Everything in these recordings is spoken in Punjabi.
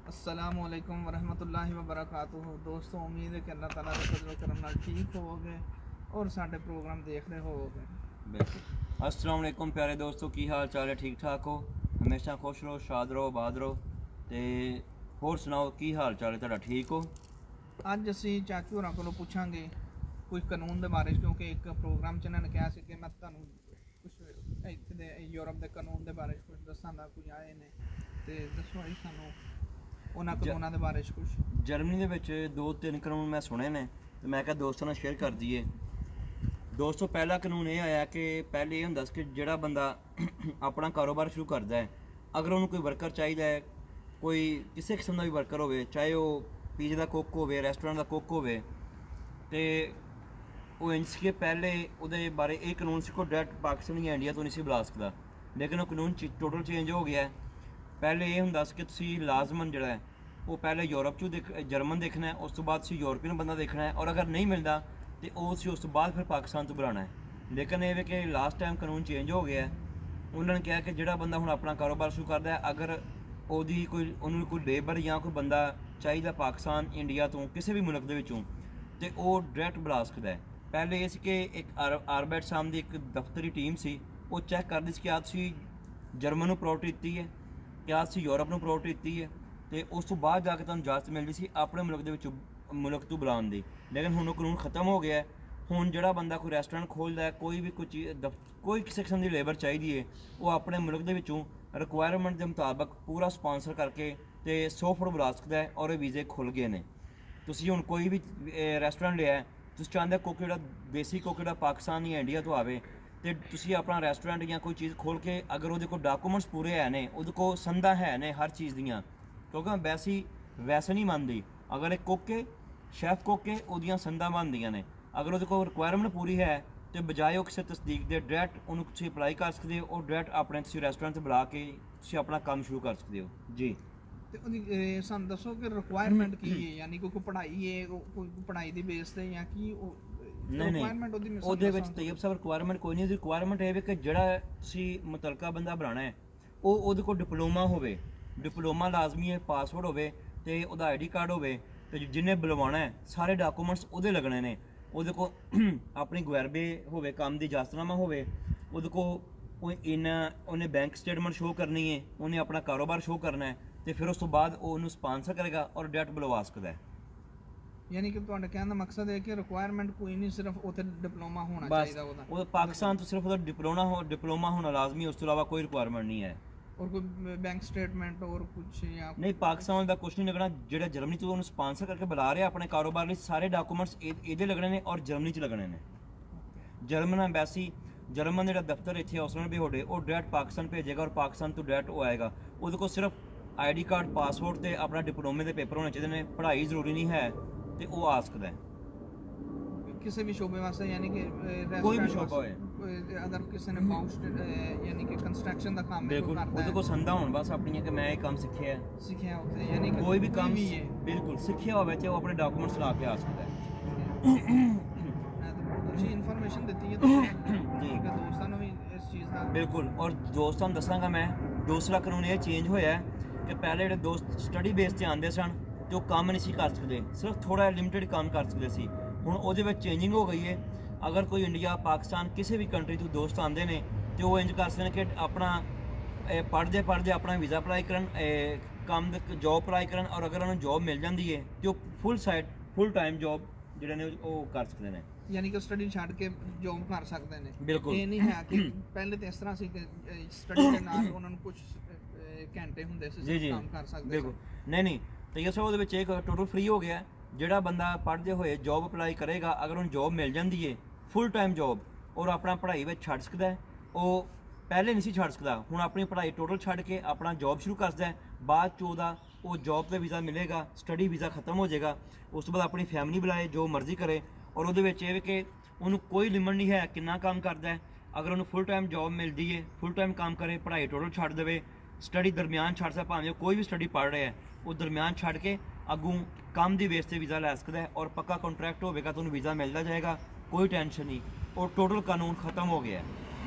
अस्सलामुअलैकुम वरहमतुल्लाहि वबरकातुहू। दोस्तों, उम्मीद है कि अल्लाह ताला दे फज़ल व करम नाल ठीक होवोगे और साडे प्रोग्राम देख रहे होवोगे। बिल्कुल। अस्सलाम वालेकुम प्यारे दोस्तों, की हाल चाल है? ठीक ठाक हो? हमेशा खुश रहो, शाद रहो, आबाद रहो। ते होर सुनाओ, की हाल चाल है तुहाडा? ठीक हो? ਅੱਜ ਅਸੀਂ ਚਾਚੂ ਹੋਰਾਂ ਕੋਲੋਂ ਪੁੱਛਾਂਗੇ ਕੁਝ ਕਾਨੂੰਨ ਦੇ ਬਾਰੇ, ਕਿਉਂਕਿ ਇੱਕ ਪ੍ਰੋਗਰਾਮ 'ਚ ਇਹਨਾਂ ਨੇ ਕਿਹਾ ਸੀ ਕਿ ਮੈਂ ਤੁਹਾਨੂੰ ਕੁਝ ਇੱਥੇ ਦੇ ਯੂਰਪ ਦੇ ਕਾਨੂੰਨ ਦੇ ਬਾਰੇ 'ਚ ਕੁਝ ਦੱਸਾਂਗਾ। ਕੁਝ ਆਏ ਨੇ ਤੇ ਦੱਸੋ ਜੀ ਸਾਨੂੰ ਉਹਨਾਂ ਜ ਕਾਨੂੰਨਾਂ ਦੇ ਬਾਰੇ 'ਚ ਕੁਝ। ਜਰਮਨੀ ਦੇ ਵਿੱਚ 2-3 ਕਾਨੂੰਨ ਮੈਂ ਸੁਣੇ ਨੇ ਤੇ ਮੈਂ ਕਿਹਾ ਦੋਸਤਾਂ ਨਾਲ ਸ਼ੇਅਰ ਕਰ ਦਈਏ। ਦੋਸਤੋ, ਪਹਿਲਾ ਕਾਨੂੰਨ ਇਹ ਆਇਆ ਕਿ ਪਹਿਲੇ ਇਹ ਹੁੰਦਾ ਸੀ ਕਿ ਜਿਹੜਾ ਬੰਦਾ ਆਪਣਾ ਕਾਰੋਬਾਰ ਸ਼ੁਰੂ ਕਰਦਾ ਹੈ, ਅਗਰ ਉਹਨੂੰ ਕੋਈ ਵਰਕਰ ਚਾਹੀਦਾ ਹੈ, ਕੋਈ ਕਿਸੇ ਕਿਸਮ ਦਾ ਵੀ ਵਰਕਰ ਹੋਵੇ, ਚਾਹੇ ਉਹ ਪੀਜ਼ੇ ਦਾ ਕੁੱਕ ਹੋਵੇ, ਰੈਸਟੋਰੈਂਟ ਦਾ ਕੁੱਕ ਹੋਵੇ, ਤੇ ਉਹ ਇੰਜ ਸੀ ਕਿ ਪਹਿਲੇ ਉਹਦੇ ਬਾਰੇ ਇਹ ਕਾਨੂੰਨ ਸੀ ਕਿ ਡਾਇਰੈਕਟ ਪਾਕਿਸਤਾਨ ਜਾਂ ਇੰਡੀਆ ਤੋਂ ਨਹੀਂ ਸੀ ਬੁਲਾ ਸਕਦਾ। ਲੇਕਿਨ ਉਹ ਕਾਨੂੰਨ ਟੋਟਲ ਚੇਂਜ ਹੋ ਗਿਆ ਹੈ। ਪਹਿਲੇ ਇਹ ਹੁੰਦਾ ਸੀ ਕਿ ਤੁਸੀਂ ਲਾਜ਼ਮਨ ਜਿਹੜਾ ਹੈ ਉਹ ਪਹਿਲੇ ਯੂਰਪ 'ਚੋਂ ਜਰਮਨ ਦੇਖਣਾ ਹੈ, ਉਸ ਤੋਂ ਬਾਅਦ ਤੁਸੀਂ ਯੂਰਪੀਅਨ ਬੰਦਾ ਦੇਖਣਾ ਹੈ, ਔਰ ਅਗਰ ਨਹੀਂ ਮਿਲਦਾ ਤੇ ਉਹ ਸੀ ਉਸ ਤੋਂ ਬਾਅਦ ਫਿਰ ਪਾਕਿਸਤਾਨ ਤੋਂ ਬੁਲਾਉਣਾ ਹੈ। ਲੇਕਿਨ ਇਹ ਵੀ ਕਿ ਲਾਸਟ ਟਾਈਮ ਕਾਨੂੰਨ ਚੇਂਜ ਹੋ ਗਿਆ ਹੈ। ਉਹਨਾਂ ਨੇ ਕਿਹਾ ਕਿ ਜਿਹੜਾ ਬੰਦਾ ਹੁਣ ਆਪਣਾ ਕਾਰੋਬਾਰ ਸ਼ੁਰੂ ਕਰਦਾ ਹੈ, ਅਗਰ ਉਹਨੂੰ ਕੋਈ ਲੇਬਰ ਜਾਂ ਕੋਈ ਬੰਦਾ ਚਾਹੀਦਾ ਪਾਕਿਸਤਾਨ, ਇੰਡੀਆ ਤੋਂ, ਕਿਸੇ ਵੀ ਮੁਲਕ ਦੇ ਵਿੱਚੋਂ, ਤੇ ਉਹ ਡਾਇਰੈਕਟ ਬੁਲਾ ਸਕਦਾ ਹੈ। ਪਹਿਲੇ ਇਹ ਸੀ ਕਿ ਇੱਕ ਆਰਬੈਟ ਸਾਮ ਦੀ ਇੱਕ ਦਫ਼ਤਰੀ ਟੀਮ ਸੀ, ਉਹ ਚੈੱਕ ਕਰਦੀ ਸੀ ਕਿ ਆ ਤੁਸੀਂ ਜਰਮਨ ਨੂੰ ਪ੍ਰਾਇੋਰਟੀ ਦਿੱਤੀ ਹੈ, ਕਿ ਆ ਤੁਸੀਂ ਯੂਰਪ ਨੂੰ ਪ੍ਰਾਇੋਰਟੀ ਦਿੱਤੀ ਹੈ, ਤੇ ਉਸ ਤੋਂ ਬਾਅਦ ਜਾ ਕੇ ਤੁਹਾਨੂੰ ਇਜਾਜ਼ਤ ਮਿਲਦੀ ਸੀ ਆਪਣੇ ਮੁਲਕ ਦੇ ਵਿੱਚ ਮੁਲਕ ਤੋਂ ਬੁਲਾਉਣ ਦੀ। ਲੇਕਿਨ ਹੁਣ ਉਹ ਕਾਨੂੰਨ ਖਤਮ ਹੋ ਗਿਆ ਹੈ। ਹੁਣ ਜਿਹੜਾ ਬੰਦਾ ਕੋਈ ਰੈਸਟੋਰੈਂਟ ਖੋਲ੍ਹਦਾ ਹੈ, ਕੋਈ ਵੀ ਕੋਈ ਕਿਸੇ ਕਿਸਮ ਦੀ ਲੇਬਰ ਚਾਹੀਦੀ ਹੈ, ਉਹ ਆਪਣੇ ਮੁਲਕ ਦੇ ਵਿੱਚੋਂ ਰਿਕੁਆਇਰਮੈਂਟ ਦੇ ਮੁਤਾਬਕ ਪੂਰਾ ਸਪਾਂਸਰ ਕਰਕੇ ਤੇ 100 ਫੁੱਟ ਬੁਲਾ ਸਕਦਾ ਹੈ, ਔਰ ਇਹ ਵੀਜ਼ੇ ਖੁੱਲ੍ਹ ਗਏ ਨੇ। ਤੁਸੀਂ ਹੁਣ ਕੋਈ ਵੀ ਰੈਸਟੋਰੈਂਟ ਲਿਆ, ਤੁਸੀਂ ਚਾਹੁੰਦੇ ਕੁੱਕ ਜਿਹੜਾ ਦੇਸੀ ਕੁੱਕ ਜਿਹੜਾ ਪਾਕਿਸਤਾਨ ਜਾਂ ਇੰਡੀਆ ਤੋਂ ਆਵੇ, ਤੇ ਤੁਸੀਂ ਆਪਣਾ ਰੈਸਟੋਰੈਂਟ ਜਾਂ ਕੋਈ ਚੀਜ਼ ਖੋਲ੍ਹ ਕੇ, ਅਗਰ ਉਹਦੇ ਕੋਲ ਡਾਕੂਮੈਂਟਸ ਪੂਰੇ ਹੈ ਨੇ, ਉਹਦੇ ਕੋਲ ਸੰਦਾਂ ਹੈ ਨੇ ਹਰ ਚੀਜ਼ ਦੀਆਂ, ਕਿਉਂਕਿ ਵੈਸੇ ਨਹੀਂ ਮੰਨਦੀ। ਅਗਰ ਇਹ ਕੁੱਕ ਹੈ, ਸ਼ੈਫ ਕੁੱਕ ਹੈ, ਉਹਦੀਆਂ ਸੰਦਾਂ ਬਣਦੀਆਂ ਨੇ। ਅਗਰ ਉਹਦੇ ਕੋਲ ਰਿਕੁਆਇਰਮੈਂਟ ਪੂਰੀ ਹੈ ਤੇ ਬਜਾਏ ਉਹ ਕਿਸੇ ਤਸਦੀਕ ਦੇ ਡਾਇਰੈਕਟ ਉਹਨੂੰ ਤੁਸੀਂ ਅਪਲਾਈ ਕਰ ਸਕਦੇ ਹੋ, ਉਹ ਡਾਇਰੈਕਟ ਆਪਣੇ ਤੁਸੀਂ ਰੈਸਟੋਰੈਂਟ 'ਤੇ ਬੁਲਾ ਕੇ ਤੁਸੀਂ ਆਪਣਾ ਕੰਮ ਸ਼ੁਰੂ ਕਰ ਸਕਦੇ ਹੋ ਜੀ। ਤੇ ਉਹਦੀ ਸਾਨੂੰ ਦੱਸੋ ਕਿ ਰਿਕੁਆਇਰਮੈਂਟ ਕੀ ਹੈ, ਯਾਨੀ ਕੋਈ ਪੜ੍ਹਾਈ ਹੈ, ਕੋਈ ਪੜ੍ਹਾਈ ਦੀ ਬੇਸ ਤੇ, ਜਾਂ ਕੀ ਉਹ ਨਹੀਂ ਰਿਕੁਆਇਰਮੈਂਟ ਉਹਦੇ ਵਿੱਚ ਤੈਯਬ ਸਾਹਿਬ ਰਿਕੁਆਇਰਮੈਂਟ ਕੋਈ ਨਹੀਂ। ਉਹਦੀ ਰਿਕੁਆਇਰਮੈਂਟ ਇਹ ਵੀ ਕਿ ਜਿਹੜਾ ਤੁਸੀਂ ਮੁਤਲਕਾ ਬੰਦਾ ਬਣਾਉਣਾ ਹੈ, ਉਹਦੇ ਕੋਲ ਡਿਪਲੋਮਾ ਹੋਵੇ, ਡਿਪਲੋਮਾ ਲਾਜ਼ਮੀ ਹੈ, ਪਾਸਪੋਰਟ ਹੋਵੇ, ਤੇ ਉਹਦਾ ਆਈਡੀ ਕਾਰਡ ਹੋਵੇ, ਤੇ ਜਿਹਨੇ ਬੁਲਵਾਉਣਾ ਹੈ ਸਾਰੇ ਡਾਕੂਮੈਂਟਸ ਉਹਦੇ ਲੱਗਣੇ ਨੇ। ਉਹਦੇ ਕੋਲ ਆਪਣੀ ਗਵਰਬੇ ਹੋਵੇ, ਕੰਮ ਦੀ ਇਜਾਜ਼ਤਨਾਮਾ ਹੋਵੇ, ਉਹਦੇ ਕੋਲ ਉਹਨੇ ਬੈਂਕ ਸਟੇਟਮੈਂਟ ਸ਼ੋਅ ਕਰਨੀ ਹੈ, ਉਹਨੇ ਆਪਣਾ ਕਾਰੋਬਾਰ ਸ਼ੋਅ ਕਰਨਾ ਹੈ, ਤੇ ਫਿਰ ਉਸ ਤੋਂ ਬਾਅਦ ਉਹ ਉਹਨੂੰ ਸਪਾਂਸਰ ਕਰੇਗਾ ਔਰ ਡਾਇਰੈਕਟ ਬੁਲਵਾ ਸਕਦਾ ਹੈ। ਯਾਨੀ ਕਿ ਤੁਹਾਡੇ ਕਹਿਣ ਦਾ ਮਕਸਦ ਹੈ ਕਿ ਰਿਕੁਆਇਰਮੈਂਟ ਕੋਈ ਨਹੀਂ, ਸਿਰਫ ਉੱਥੇ ਡਿਪਲੋਮਾ ਹੋਣਾ ਚਾਹੀਦਾ ਉਹਦਾ। ਉਹ ਪਾਕਿਸਤਾਨ ਤੋਂ ਸਿਰਫ ਉਹਦਾ ਡਿਪਲੋਮਾ ਹੋਣਾ ਲਾਜ਼ਮੀ, ਉਸ ਤੋਂ ਇਲਾਵਾ ਕੋਈ ਰਿਕੁਆਇਰਮੈਂਟ ਨਹੀਂ ਹੈ। ਔਰ ਕੋਈ ਬੈਂਕ ਸਟੇਟਮੈਂਟ ਔਰ ਕੁਝ ਜਾਂ ਨਹੀਂ, ਪਾਕਿਸਤਾਨ ਦਾ ਕੁਝ ਨਹੀਂ ਲੱਗਣਾ। ਜਿਹੜਾ ਜਰਮਨੀ ਤੋਂ ਉਹਨੂੰ ਸਪਾਂਸਰ ਕਰਕੇ ਬੁਲਾ ਰਿਹਾ ਆਪਣੇ ਕਾਰੋਬਾਰ ਲਈ, ਸਾਰੇ ਡਾਕੂਮੈਂਟਸ ਇਹਦੇ ਲੱਗਣੇ ਨੇ ਔਰ ਜਰਮਨੀ 'ਚ ਲੱਗਣੇ ਨੇ। ਜਰਮਨ ਐਮਬੈਸੀ, ਜਰਮਨ ਜਿਹੜਾ ਦਫ਼ਤਰ ਇੱਥੇ ਆਸਟ੍ਰੇਲੀਆ ਵੀ ਹੋਵੇ, ਉਹ ਡਾਇਰੈਕਟ ਪਾਕਿਸਤਾਨ ਭੇਜੇਗਾ ਔਰ ਪਾਕਿਸਤਾਨ ਤੋਂ ਡਾਇਰੈਕਟ ਉਹ ਆਏਗਾ। ਉਹਦੇ ਕੋਲ ਸਿਰਫ ਆਈਡੀ ਕਾਰਡ, ਪਾਸਪੋਰਟ ਤੇ ਆਪਣਾ ਡਿਪਲੋਮੇ ਦੇ ਪੇਪਰ ਹੋਣੇ ਚਾਹੀਦੇ ਨੇ। ਪੜ੍ਹਾਈ ਜ਼ਰੂਰੀ ਨਹੀਂ ਹੈ, ਤੇ ਉਹ ਆ ਸਕਦਾ ਹੈ ਕਿਸੇ ਵੀ ਸ਼ੋਬੇ ਵਾਸਤੇ, ਯਾਨੀ ਕਿ ਕੋਈ ਵੀ ਸ਼ੋਬਾ ਹੋਏ। ਅਦਰ ਕਿਸੇ ਨੇ ਬਾਉਂਸ ਯਾਨੀ ਕਿ ਕੰਸਟਰਕਸ਼ਨ ਦਾ ਕੰਮ ਬਿਲਕੁਲ, ਕਰਦਾ ਉਹਦੇ ਕੋਲ ਸੰਦਾ ਹੋਣ ਬਸ ਆਪਣੀਆਂ ਕਿ ਮੈਂ ਇਹ ਕੰਮ ਸਿੱਖਿਆ ਹੈ, ਸਿੱਖਿਆ ਉੱਥੇ, ਯਾਨੀ ਕਿ ਕੋਈ ਵੀ ਕੰਮ ਵੀ ਹੈ। ਬਿਲਕੁਲ ਸਿੱਖਿਆ ਹੋਵੇ ਤੇ ਉਹ ਆਪਣੇ ਡਾਕੂਮੈਂਟਸ ਲਾ ਕੇ ਆ ਸਕਦਾ ਹੈ। ਅੱਛੀ ਇਨਫੋਰਮੇਸ਼ਨ ਦਿੱਤੀ ਹੈ ਤੁਸੀਂ ਜੀ। ਠੀਕ ਹੈ, ਦੋਸਤਾਂ ਨੂੰ ਵੀ ਇਸ ਚੀਜ਼ ਦਾ ਬਿਲਕੁਲ। ਔਰ ਦੋਸਤਾਂ ਨੂੰ ਦੱਸਾਂਗਾ ਮੈਂ, ਦੂਸਰਾ ਕਾਨੂੰਨ ਇਹ ਚੇਂਜ ਹੋਇਆ ਹੈ ਕਿ ਪਹਿਲੇ ਜਿਹੜੇ ਦੋਸਤ ਸਟੱਡੀ ਬੇਸ ਤੇ ਆਉਂਦੇ ਸਨ ਤੇ ਉਹ ਕੰਮ ਨਹੀਂ ਸੀ ਕਰ ਸਕਦੇ, ਸਿਰਫ ਥੋੜ੍ਹਾ ਲਿਮਿਟਡ ਕੰਮ ਕਰ ਸਕਦੇ ਸੀ। ਹੁਣ ਉਹਦੇ ਵਿੱਚ ਚੇਂਜਿੰਗ ਹੋ ਗਈ ਹੈ। ਅਗਰ ਕੋਈ ਇੰਡੀਆ, ਪਾਕਿਸਤਾਨ, ਕਿਸੇ ਵੀ ਕੰਟਰੀ ਤੋਂ ਦੋਸਤ ਆਉਂਦੇ ਨੇ ਤੇ ਉਹ ਇੰਜ ਕਰ ਸਕਦੇ ਨੇ ਕਿ ਆਪਣਾ ਪੜ੍ਹਦੇ ਆਪਣਾ ਵੀਜ਼ਾ ਅਪਲਾਈ ਕਰਨ, ਕੰਮ ਜੋਬ ਅਪਲਾਈ ਕਰਨ, ਔਰ ਅਗਰ ਉਹਨਾਂ ਨੂੰ ਜੋਬ ਮਿਲ ਜਾਂਦੀ ਹੈ ਤੇ ਉਹ ਫੁੱਲ ਟਾਈਮ ਜੋਬ ਜਿਹੜੇ ਨੇ ਉਹ ਕਰ ਸਕਦੇ ਨੇ। ਯਾਨੀ ਕਿ ਸਟੱਡੀ ਛੱਡ ਕੇ ਜੋਬ ਕਰ ਸਕਦੇ ਨੇ। ਬਿਲਕੁਲ। ਇਹ ਨਹੀਂ ਹੈ ਕਿ ਪਹਿਲੇ ਤਾਂ ਇਸ ਤਰ੍ਹਾਂ ਸੀ ਕਿ ਸਟੱਡੀ ਦੇ ਨਾਲ ਉਹਨਾਂ ਨੂੰ ਕੁਝ ਘੰਟੇ ਹੁੰਦੇ ਸੀ ਜੀ ਕੰਮ ਕਰ ਸਕਦੇ ਬਿਲਕੁਲ। ਨਹੀਂ ਤੇ ਇਹ ਸਭ ਉਹਦੇ ਵਿੱਚ ਇੱਕ ਟੋਟਲ ਫ੍ਰੀ ਹੋ ਗਿਆ। ਜਿਹੜਾ ਬੰਦਾ ਪੜ੍ਹਦੇ ਹੋਏ ਜੋਬ ਅਪਲਾਈ ਕਰੇਗਾ, ਅਗਰ ਉਹਨੂੰ ਜੋਬ ਮਿਲ ਜਾਂਦੀ ਹੈ ਫੁੱਲ ਟਾਈਮ ਜੋਬ, ਔਰ ਆਪਣਾ ਪੜ੍ਹਾਈ ਵਿੱਚ ਛੱਡ ਸਕਦਾ ਹੈ। ਉਹ ਪਹਿਲੇ ਨਹੀਂ ਸੀ ਛੱਡ ਸਕਦਾ, ਹੁਣ ਆਪਣੀ ਪੜ੍ਹਾਈ ਟੋਟਲ ਛੱਡ ਕੇ ਆਪਣਾ ਜੋਬ ਸ਼ੁਰੂ ਕਰ ਸਕਦਾ ਹੈ। ਬਾਅਦ 'ਚ ਉਹਦਾ ਉਹ ਜੋਬ 'ਤੇ ਵੀਜ਼ਾ ਮਿਲੇਗਾ, ਸਟੱਡੀ ਵੀਜ਼ਾ ਖਤਮ ਹੋ ਜਾਏਗਾ। ਉਸ ਤੋਂ ਬਾਅਦ ਆਪਣੀ ਫੈਮਿਲੀ ਬੁਲਾਏ, ਜੋ ਮਰਜ਼ੀ ਕਰੇ। ਔਰ ਉਹਦੇ ਵਿੱਚ ਇਹ ਵੀ ਕਿ ਉਹਨੂੰ ਕੋਈ ਲਿਮਟ ਨਹੀਂ ਹੈ ਕਿੰਨਾ ਕੰਮ ਕਰਦਾ ਹੈ। ਅਗਰ ਉਹਨੂੰ ਫੁੱਲ ਟਾਈਮ ਜੋਬ ਮਿਲਦੀ ਹੈ, ਫੁੱਲ ਟਾਈਮ ਕੰਮ ਕਰੇ, ਪੜ੍ਹਾਈ ਟੋਟਲ ਛੱਡ ਦੇਵੇ, ਸਟੱਡੀ ਦਰਮਿਆਨ ਛੱਡ ਸਕਦਾ, ਭਾਵੇਂ ਕੋਈ ਵੀ ਸਟੱਡੀ ਪੜ੍ਹ ਰਿਹਾ ਹੈ, ਉਹ ਦਰਮਿਆਨ ਛੱਡ ਕੇ ਅੱਗੋਂ ਕੰਮ ਦੀ ਬੇਸ 'ਤੇ ਵੀਜ਼ਾ ਲੈ ਸਕਦਾ ਹੈ। ਔਰ ਪੱਕਾ ਕੰਟਰੈਕਟ ਹੋਵੇਗਾ ਤਾਂ ਉਹਨੂੰ ਵੀਜ਼ਾ ਮਿਲਦਾ ਜਾਏਗਾ, ਕੋਈ ਟੈਨਸ਼ਨ ਨਹੀਂ। ਔਰ ਟੋਟਲ ਕਾਨੂੰਨ ਖਤਮ ਹੋ ਗਿਆ ਹੈ।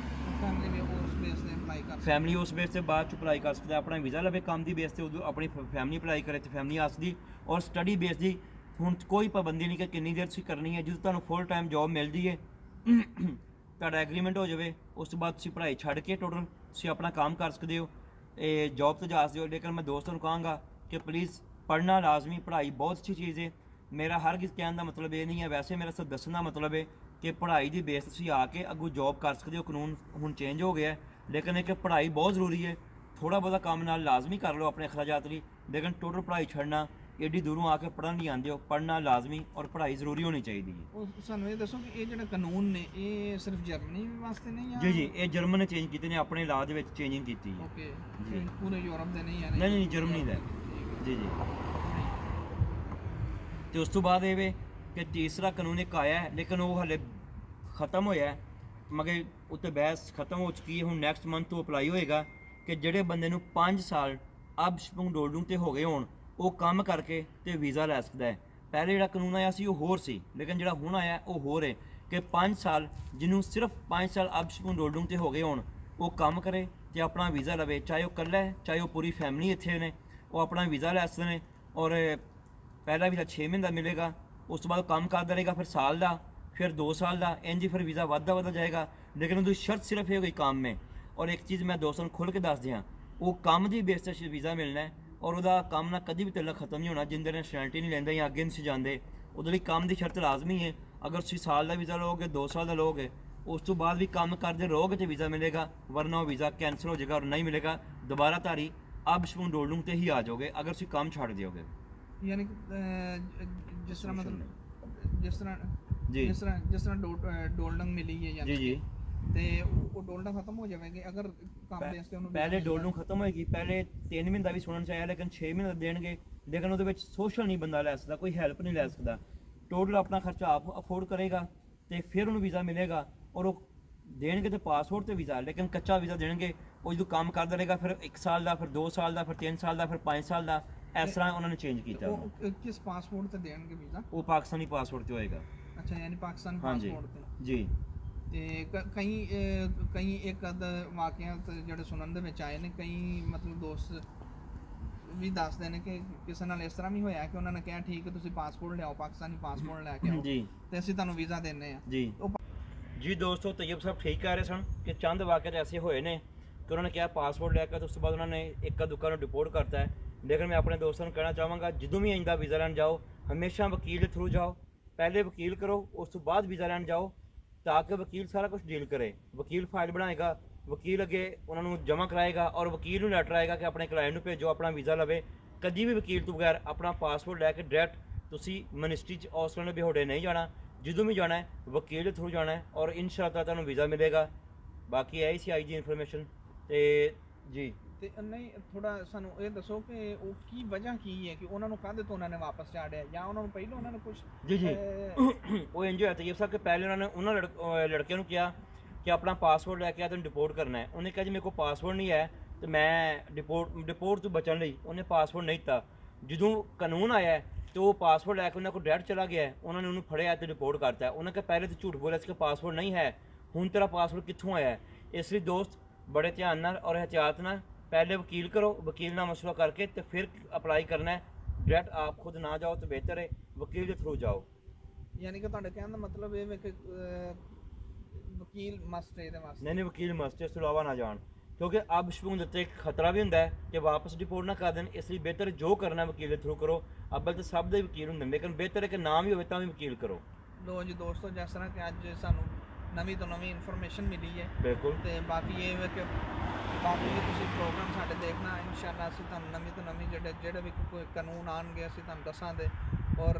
ਫੈਮਿਲੀ ਵੀ ਉਸ ਬੇਸ ਤੇ ਅਪਲਾਈ ਕਰ ਫੈਮਿਲੀ ਉਸ ਬੇਸ ਤੇ ਬਾਅਦ ਚ ਅਪਲਾਈ ਕਰ ਸਕਦਾ, ਆਪਣਾ ਵੀਜ਼ਾ ਲਵੇ ਕੰਮ ਦੀ ਬੇਸ ਤੇ ਉਦੋਂ ਆਪਣੀ ਫੈਮਿਲੀ ਅਪਲਾਈ ਕਰੇ ਤੇ ਫੈਮਿਲੀ ਆ ਸਕਦੀ। ਔਰ ਸਟੱਡੀ ਬੇਸ ਦੀ ਹੁਣ ਕੋਈ ਪਾਬੰਦੀ ਨਹੀਂ ਕਿ ਕਿੰਨੀ ਦੇਰ ਤੁਸੀਂ ਕਰਨੀ ਹੈ, ਜਦੋਂ ਤੁਹਾਨੂੰ ਫੁੱਲ ਟਾਈਮ ਜੌਬ ਮਿਲ ਜਾਈਏ ਤੁਹਾਡਾ ਐਗਰੀਮੈਂਟ ਹੋ ਜਾਵੇ, ਉਸ ਤੋਂ ਬਾਅਦ ਤੁਸੀਂ ਪੜ੍ਹਾਈ ਛੱਡ ਕੇ ਟੋਟਲ ਤੁਸੀਂ ਆਪਣਾ ਕੰਮ ਕਰ ਸਕਦੇ ਹੋ, ਇਹ ਜੌਬ ਤੇ ਜਾ ਸਕਦੇ ਹੋ। ਲੇਕਿਨ ਮੈਂ ਦੋਸਤਾਂ ਨੂੰ ਕਹਾਂਗਾ ਕਿ ਪਲੀਜ਼ ਪੜ੍ਹਨਾ ਲਾਜ਼ਮੀ, ਪੜ੍ਹਾਈ ਬਹੁਤ ਅੱਛੀ ਚੀਜ਼ ਹੈ। ਮੇਰਾ ਹਰ ਕਿਸੇ ਕਹਿਣ ਦਾ ਮਤਲਬ ਇਹ ਨਹੀਂ ਹੈ, ਵੈਸੇ ਮੇਰਾ ਸਿਰਫ ਦੱਸਣ ਦਾ ਮਤਲਬ ਹੈ ਕਿ ਪੜ੍ਹਾਈ ਦੀ ਬੇਸ ਤੁਸੀਂ ਆ ਕੇ ਅੱਗੋਂ ਜੌਬ ਕਰ ਸਕਦੇ ਹੋ। ਕਾਨੂੰਨ ਹੁਣ ਚੇਂਜ ਹੋ ਗਿਆ, ਲੇਕਿਨ ਇਹ ਕਿ ਪੜ੍ਹਾਈ ਬਹੁਤ ਜ਼ਰੂਰੀ ਹੈ। ਥੋੜ੍ਹਾ ਬਹੁਤਾ ਕੰਮ ਨਾਲ ਲਾਜ਼ਮੀ ਕਰ ਲਓ ਆਪਣੇ ਅਖਰਾਜਾਤ ਲਈ, ਲੇਕਿਨ ਟੋਟਲ ਪੜ੍ਹਾਈ ਛੱਡਣਾ, ਏਡੀ ਦੂਰੋਂ ਆ ਕੇ ਪੜ੍ਹਨ ਲਈ ਆਉਂਦੇ ਹੋ, ਪੜ੍ਹਨਾ ਲਾਜ਼ਮੀ ਔਰ ਪੜ੍ਹਾਈ ਜ਼ਰੂਰੀ ਹੋਣੀ ਚਾਹੀਦੀ ਹੈ। ਉਹ ਸਾਨੂੰ ਇਹ ਦੱਸੋ ਕਿ ਇਹ ਜਿਹੜਾ ਕਾਨੂੰਨ ਨੇ ਇਹ ਸਿਰਫ ਜਰਮਨੀ ਵਾਸਤੇ ਨਹੀਂ ਆ? ਜੀ ਜੀ, ਇਹ ਜਰਮਨ ਨੇ ਚੇਂਜ ਕੀਤੇ ਨੇ, ਆਪਣੇ ਲਾਅ ਦੇ ਵਿੱਚ ਚੇਂਜਿੰਗ ਕੀਤੀ ਹੈ। ਓਕੇ, ਜੀ। ਪੂਰੇ ਯੂਰਪ ਦੇ ਨਹੀਂ ਆ? ਨਹੀਂ ਨਹੀਂ, ਜਰਮਨੀ ਦਾ ਹੈ। ਜੀ ਜੀ। ਤੇ ਉਸ ਤੋਂ ਬਾਅਦ ਇਹ ਵੇ ਕਿ ਤੀਸਰਾ ਕਾਨੂੰਨ ਇੱਕ ਆਇਆ ਹੈ, ਲੇਕਿਨ ਉਹ ਹਲੇ ਖਤਮ ਹੋਇਆ ਹੈ, ਮਗਰ ਉੱਤੇ ਬਹਿਸ ਖਤਮ ਹੋ ਚੁੱਕੀ ਹੈ। ਹੁਣ ਨੈਕਸਟ ਮੰਥ ਤੋਂ ਅਪਲਾਈ ਹੋਏਗਾ ਕਿ ਜਿਹੜੇ ਬੰਦੇ ਨੂੰ 5 ਸਾਲ ਅਬਸਪੁੰਗਡੋਲਡੁੰਗ ਤੇ ਹੋ ਗਏ ਹੋਣ, ਉਹ ਕੰਮ ਕਰਕੇ ਤੇ ਵੀਜ਼ਾ ਲੈ ਸਕਦਾ ਹੈ। ਪਹਿਲੇ ਜਿਹੜਾ ਕਾਨੂੰਨ ਆਇਆ ਸੀ ਉਹ ਹੋਰ ਸੀ, ਲੇਕਿਨ ਜਿਹੜਾ ਹੁਣ ਆਇਆ ਉਹ ਹੋਰ ਹੈ ਕਿ 5 ਸਾਲ, ਜਿਹਨੂੰ ਸਿਰਫ 5 ਸਾਲ ਅਬਸਪੁੰਗਡੋਲਡੁੰਗ ਤੇ ਹੋ ਗਏ ਹੋਣ, ਉਹ ਕੰਮ ਕਰੇ ਤੇ ਆਪਣਾ ਵੀਜ਼ਾ ਲਵੇ, ਚਾਹੇ ਉਹ ਇਕੱਲਾ ਹੈ ਚਾਹੇ ਉਹ ਪੂਰੀ ਫੈਮਿਲੀ ਇੱਥੇ ਨੇ, ਉਹ ਆਪਣਾ ਵੀਜ਼ਾ ਲੈ ਸਕਦੇ ਨੇ। ਔਰ ਪਹਿਲਾ ਵੀਜ਼ਾ 6 ਮਹੀਨੇ ਦਾ ਮਿਲੇਗਾ, ਉਸ ਤੋਂ ਬਾਅਦ ਕੰਮ ਕਰਦਾ ਰਹੇਗਾ, ਫਿਰ ਸਾਲ ਦਾ, ਫਿਰ 2 ਸਾਲ ਦਾ, ਇੰਝ ਫਿਰ ਵੀਜ਼ਾ ਵੱਧਦਾ ਜਾਏਗਾ। ਲੇਕਿਨ ਉਹਦੀ ਸ਼ਰਤ ਸਿਰਫ ਇਹ ਹੋਈ ਕੰਮ ਹੈ। ਔਰ ਇੱਕ ਚੀਜ਼ ਮੈਂ ਦੋਸਤਾਂ ਨੂੰ ਖੁੱਲ੍ਹ ਕੇ ਦੱਸ ਦਿਆਂ, ਉਹ ਕੰਮ ਦੀ ਬੇਸ 'ਤੇ ਵੀਜ਼ਾ ਮਿਲਣਾ ਹੈ, ਔਰ ਉਹਦਾ ਕੰਮ ਨਾ ਕਦੀ ਵੀ ਤੱਕ ਖਤਮ ਨਹੀਂ ਹੋਣਾ। ਜਿੰਦੇ ਨੈਸ਼ਨੈਲਿਟੀ ਨਹੀਂ ਲੈਂਦੇ ਜਾਂ ਅੱਗੇ ਨਹੀਂ ਜਾਂਦੇ, ਉਹਦੇ ਲਈ ਕੰਮ ਦੀ ਸ਼ਰਤ ਲਾਜ਼ਮੀ ਹੈ। ਅਗਰ ਤੁਸੀਂ ਸਾਲ ਦਾ ਵੀਜ਼ਾ ਲਓਗੇ, 2 ਸਾਲ ਦਾ ਲਓਗੇ, ਉਸ ਤੋਂ ਬਾਅਦ ਵੀ ਕੰਮ ਕਰਦੇ ਰਹੋਗੇ ਤੇ ਵੀਜ਼ਾ ਮਿਲੇਗਾ, ਵਰਨਾ ਉਹ ਵੀਜ਼ਾ ਕੈਂਸਲ ਹੋ ਜਾਏਗਾ ਔਰ ਨਹੀਂ ਮਿਲੇਗਾ। ਦੁਬਾਰਾ ਧਾਰੀ ਅਬਸਪੁੰਗਡੋਲਡੁੰਗ ਤੇ ਹੀ ਆ ਜਾਓਗੇ ਅਗਰ ਤੁਸੀਂ ਕੰਮ ਛੱਡ ਦਿਓਗੇ। ਯਾਨੀ ਕਿ ਜਿਸ ਤਰ੍ਹਾਂ ਮਤਲਬ ਜਿਸ ਤਰ੍ਹਾਂ ਜੀ ਡੋਲਡੰਗ ਮਿਲੀ ਹੈ ਜੀ ਜੀ, ਤੇ ਉਹ ਡੋਲਡੰਗ ਖਤਮ ਹੋ ਜਾਵੇਗੀ ਅਗਰ ਕੰਮ ਬੇਸ ਤੇ ਉਹਨੂੰ ਪਹਿਲੇ ਡੋਲਡੰਗ ਖਤਮ ਹੋਏਗੀ। ਪਹਿਲੇ 3 ਮਹੀਨੇ ਦਾ ਵੀ ਸੁਣਨ ਚ ਆਇਆ, ਲੇਕਿਨ 6 ਮਹੀਨੇ ਦਾ ਦੇਣਗੇ। ਲੇਕਿਨ ਉਹਦੇ ਵਿੱਚ ਸੋਸ਼ਲ ਨਹੀਂ ਬੰਦਾ ਲੈ ਸਕਦਾ, ਕੋਈ ਹੈਲਪ ਨਹੀਂ ਲੈ ਸਕਦਾ, ਟੋਟਲ ਆਪਣਾ ਖਰਚਾ ਆਪ ਅਫੋਰਡ ਕਰੇਗਾ ਤੇ ਫਿਰ ਉਹਨੂੰ ਵੀਜ਼ਾ ਮਿਲੇਗਾ। ਔਰ ਉਹ ਦੇਣਗੇ ਤੇ ਪਾਸਪੋਰਟ ਤੇ ਵੀਜ਼ਾ, ਲੇਕਿਨ ਕੱਚਾ ਵੀਜ਼ਾ ਦੇਣਗੇ। ਉਹ ਜਦੋਂ ਕੰਮ ਕਰਦਾ ਰਹੇਗਾ, ਫਿਰ 1 ਸਾਲ ਦਾ, ਫਿਰ 2 ਸਾਲ ਦਾ, ਫਿਰ 3 ਸਾਲ ਦਾ, ਫਿਰ 5 ਸਾਲ ਦਾ, ਇਸ ਤਰ੍ਹਾਂ ਉਹਨਾਂ ਨੇ ਚੇਂਜ ਕੀਤਾ। ਉਹ ਕਿਸ ਪਾਸਪੋਰਟ ਤੇ ਦੇਣਗੇ ਵੀਜ਼ਾ? ਉਹ ਪਾਕਿਸਤਾਨੀ ਪਾਸਪੋਰਟ ਤੇ ਹੋਏਗਾ। ਅੱਛਾ, ਯਾਨੀ ਪਾਕਿਸਤਾਨੀ ਹਾਂਜੀ ਪਾਸਪੋਰਟ ਤੇ। ਜੀ। ਤੇ ਕਈ ਇੱਕ ਅੱਧ ਵਾਕਿਆਤ ਜਿਹੜੇ ਸੁਣਨ ਦੇ ਵਿੱਚ ਆਏ ਨੇ, ਕਈ ਮਤਲਬ ਦੋਸਤ ਵੀ ਦੱਸਦੇ ਨੇ ਕਿ ਕਿਸੇ ਨਾਲ ਇਸ ਤਰ੍ਹਾਂ ਵੀ ਹੋਇਆ ਕਿ ਉਹਨਾਂ ਨੇ ਕਿਹਾ ਠੀਕ ਹੈ ਤੁਸੀਂ ਪਾਸਪੋਰਟ ਲਿਆਓ, ਪਾਕਿਸਤਾਨੀ ਪਾਸਪੋਰਟ ਲੈ ਕੇ ਆਓ ਜੀ ਤੇ ਅਸੀਂ ਤੁਹਾਨੂੰ ਵੀਜ਼ਾ ਦਿੰਨੇ ਆ। ਜੀ ਜੀ ਦੋਸਤੋ, ਤੈਯਬ ਸਾਹਿਬ ਠੀਕ ਕਹਿ ਰਹੇ ਸਨ ਕਿ ਚੰਦ ਵਾਕਿਆਤ ਐਸੇ ਹੋਏ ਨੇ ਕਿ ਉਹਨਾਂ ਨੇ ਕਿਹਾ ਪਾਸਪੋਰਟ ਲੈ ਕੇ, ਉਸ ਤੋਂ ਬਾਅਦ ਉਹਨਾਂ ਨੇ ਇੱਕ ਦੁੱਕਾ ਨੂੰ ਡਿਪੋਰਟ ਕਰਤਾ ਹੈ। ਲੇਕਿਨ ਮੈਂ ਆਪਣੇ ਦੋਸਤਾਂ ਨੂੰ ਕਹਿਣਾ ਚਾਹਾਂਗਾ, ਜਦੋਂ ਵੀ ਆਇੰਦਾ ਵੀਜ਼ਾ ਲੈਣ ਜਾਓ, ਹਮੇਸ਼ਾ ਵਕੀਲ ਦੇ ਥਰੂ ਜਾਓ। ਪਹਿਲੇ ਵਕੀਲ ਕਰੋ, ਉਸ ਤੋਂ ਬਾਅਦ ਵੀਜ਼ਾ ਲੈਣ ਜਾਓ, ਤਾਂ ਕਿ ਵਕੀਲ ਸਾਰਾ ਕੁਝ ਡੀਲ ਕਰੇ। ਵਕੀਲ ਫਾਈਲ ਬਣਾਏਗਾ, ਵਕੀਲ ਅੱਗੇ ਉਹਨਾਂ ਨੂੰ ਜਮ੍ਹਾਂ ਕਰਾਏਗਾ, ਔਰ ਵਕੀਲ ਨੂੰ ਲੈਟਰ ਆਏਗਾ ਕਿ ਆਪਣੇ ਕਲਾਇੰਟ ਨੂੰ ਭੇਜੋ ਆਪਣਾ ਵੀਜ਼ਾ ਲਵੇ। ਕਦੀ ਵੀ ਵਕੀਲ ਤੋਂ ਬਗੈਰ ਆਪਣਾ ਪਾਸਪੋਰਟ ਲੈ ਕੇ ਡਾਇਰੈਕਟ ਤੁਸੀਂ ਮਿਨਿਸਟਰੀ 'ਚ ਆਸਟ੍ਰੇਲੀਆ ਬਿਹੋੜੇ ਨਹੀਂ ਜਾਣਾ। ਜਦੋਂ ਵੀ ਜਾਣਾ ਹੈ ਵਕੀਲ ਦੇ ਥਰੂ ਜਾਣਾ ਹੈ, ਔਰ ਇਨਸ਼ਾਅੱਲਾ ਤੁਹਾਨੂੰ ਵੀਜ਼ਾ ਮਿਲੇਗਾ। ਬਾਕੀ ਇਹ ਸੀ ਆਈ ਜੀ ਇਨਫੋਰਮੇਸ਼ਨ। ਤੇ ਜੀ ਤੇ ਨਹੀਂ, ਥੋੜਾ ਸਾਨੂੰ ਇਹ ਦੱਸੋ ਕਿ ਉਹ ਕੀ ਵਜ੍ਹਾ ਕੀ ਹੈ ਕਿ ਉਹਨਾਂ ਨੂੰ ਕਾਹਦੇ ਤੋਂ ਉਹਨਾਂ ਨੇ ਵਾਪਸ ਚਾੜਿਆ, ਜਾਂ ਉਹਨਾਂ ਨੂੰ ਪਹਿਲਾਂ ਉਹਨਾਂ ਨੇ ਕੁਝ ਜੀ ਜੀ ਉਹ ਇੰਜ ਹੋਇਆ ਤੈਯਬ ਸਾਹਿਬ ਕਿ ਪਹਿਲੇ ਉਹਨਾਂ ਨੇ ਉਹਨਾਂ ਲੜਕੇ ਨੂੰ ਕਿਹਾ ਕਿ ਆਪਣਾ ਪਾਸਪੋਰਟ ਲੈ ਕੇ ਆ, ਤੈਨੂੰ ਡਿਪੋਰਟ ਕਰਨਾ ਹੈ। ਉਹਨੇ ਕਿਹਾ ਜੀ ਮੇਰੇ ਕੋਲ ਪਾਸਪੋਰਟ ਨਹੀਂ ਹੈ ਤੇ ਮੈਂ ਡਿਪੋਰਟ ਤੋਂ ਬਚਣ ਲਈ ਉਹਨੇ ਪਾਸਪੋਰਟ ਨਹੀਂ ਦਿੱਤਾ। ਜਦੋਂ ਕਾਨੂੰਨ ਆਇਆ ਤੇ ਉਹ ਪਾਸਪੋਰਟ ਲੈ ਕੇ ਉਹਨਾਂ ਕੋਲ ਡਾਇਰੈਕਟ ਚਲਾ ਗਿਆ, ਉਹਨਾਂ ਨੇ ਉਹਨੂੰ ਫੜਿਆ ਤੇ ਰਿਪੋਰਟ ਕਰਤਾ। ਉਹਨਾਂ ਕਿਹਾ ਪਹਿਲੇ ਤਾਂ ਝੂਠ ਬੋਲਿਆ ਸੀ ਕਿ ਪਾਸਪੋਰਟ ਨਹੀਂ ਹੈ, ਹੁਣ ਤੇਰਾ ਪਾਸਪੋਰਟ ਕਿੱਥੋਂ ਆਇਆ? ਇਸ ਲਈ ਦੋਸਤ ਬੜੇ ਧਿਆਨ ਨਾਲ ਔਰ ਇਹਤਿਆਤ ਨਾਲ ਪਹਿਲੇ ਵਕੀਲ ਕਰੋ, ਵਕੀਲ ਨਾਲ ਮਸ਼ਵਰਾ ਕਰਕੇ ਤੇ ਫਿਰ ਅਪਲਾਈ ਕਰਨਾ ਹੈ। ਡਾਇਰੈਕਟ ਆਪ ਖੁਦ ਨਾ ਜਾਓ ਤਾਂ ਬਿਹਤਰ ਹੈ, ਵਕੀਲ ਦੇ ਥਰੂ ਜਾਓ। ਯਾਨੀ ਕਿ ਤੁਹਾਡੇ ਕਹਿਣ ਦਾ ਮਤਲਬ ਇਹ ਹੈ ਕਿ ਵਕੀਲ ਮਸਟ ਇਹਦੇ ਵਾਸਤੇ? ਨਹੀਂ ਨਹੀਂ, ਵਕੀਲ ਮਸਟ, ਇਸ ਤੋਂ ਇਲਾਵਾ ਨਾ ਜਾਣ, ਕਿਉਂਕਿ ਅਬਸਪੁੰਗ ਦੇ ਉੱਤੇ ਇੱਕ ਖਤਰਾ ਵੀ ਹੁੰਦਾ ਹੈ ਕਿ ਵਾਪਸ ਡਿਪੋਰਟ ਨਾ ਕਰ ਦੇਣ। ਇਸ ਲਈ ਬਿਹਤਰ ਜੋ ਕਰਨਾ ਵਕੀਲ ਦੇ ਥਰੂ ਕਰੋ। ਅੱਬਲ ਤਾਂ ਸਭ ਦੇ ਵਕੀਲ ਹੁੰਦੇ ਨੇ, ਲੇਕਿਨ ਬਿਹਤਰ ਹੈ ਕਿ ਨਾ ਵੀ ਹੋਵੇ ਤਾਂ ਵੀ ਵਕੀਲ ਕਰੋ। ਲੋ ਜੀ ਦੋਸਤੋ, ਜਿਸ ਤਰ੍ਹਾਂ ਕਿ ਅੱਜ ਸਾਨੂੰ ਨਵੀਂ ਤੋਂ ਨਵੀਂ ਇਨਫੋਰਮੇਸ਼ਨ ਮਿਲੀ ਹੈ, ਬਿਲਕੁਲ। ਤੇ ਬਾਕੀ ਇਹ ਹੈ ਕਿ ਬਾਕੀ ਤੁਸੀਂ ਪ੍ਰੋਗਰਾਮ ਸਾਡੇ ਦੇਖਣਾ, ਇਨਸ਼ਾਅੱਲਾ ਅਸੀਂ ਤੁਹਾਨੂੰ ਨਵੀਂ ਤੋਂ ਨਵੀਂ ਜਿਹੜੇ ਵੀ ਕੋਈ ਕਾਨੂੰਨ ਆਉਣਗੇ ਅਸੀਂ ਤੁਹਾਨੂੰ ਦੱਸਾਂਗੇ। ਔਰ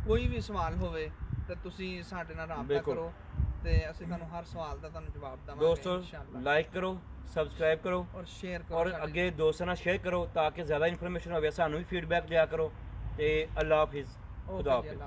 ਕੋਈ ਵੀ ਸਵਾਲ ਹੋਵੇ ਤਾਂ ਤੁਸੀਂ ਸਾਡੇ ਨਾਲ ਰਾਬਤਾ ਕਰੋ ਤੇ ਅਸੀਂ ਤੁਹਾਨੂੰ ਹਰ ਸਵਾਲ ਦਾ ਤੁਹਾਨੂੰ ਜਵਾਬ ਦੇਵਾਂਗੇ। ਦੋਸਤੋ ਲਾਈਕ ਕਰੋ, ਸਬਸਕ੍ਰਾਈਬ ਕਰੋ ਔਰ ਸ਼ੇਅਰ ਕਰੋ, ਔਰ ਅੱਗੇ ਦੋਸਤਾਂ ਨਾਲ ਸ਼ੇਅਰ ਕਰੋ ਤਾਂ ਕਿ ਜ਼ਿਆਦਾ ਇਨਫੋਰਮੇਸ਼ਨ ਹੋਵੇ, ਸਾਨੂੰ ਵੀ ਫੀਡਬੈਕ ਦਿਆ ਕਰੋ। ਤੇ ਅੱਲਾ ਹਾਫਿਜ਼, ਖੁਦਾ ਹਾਫਿਜ਼।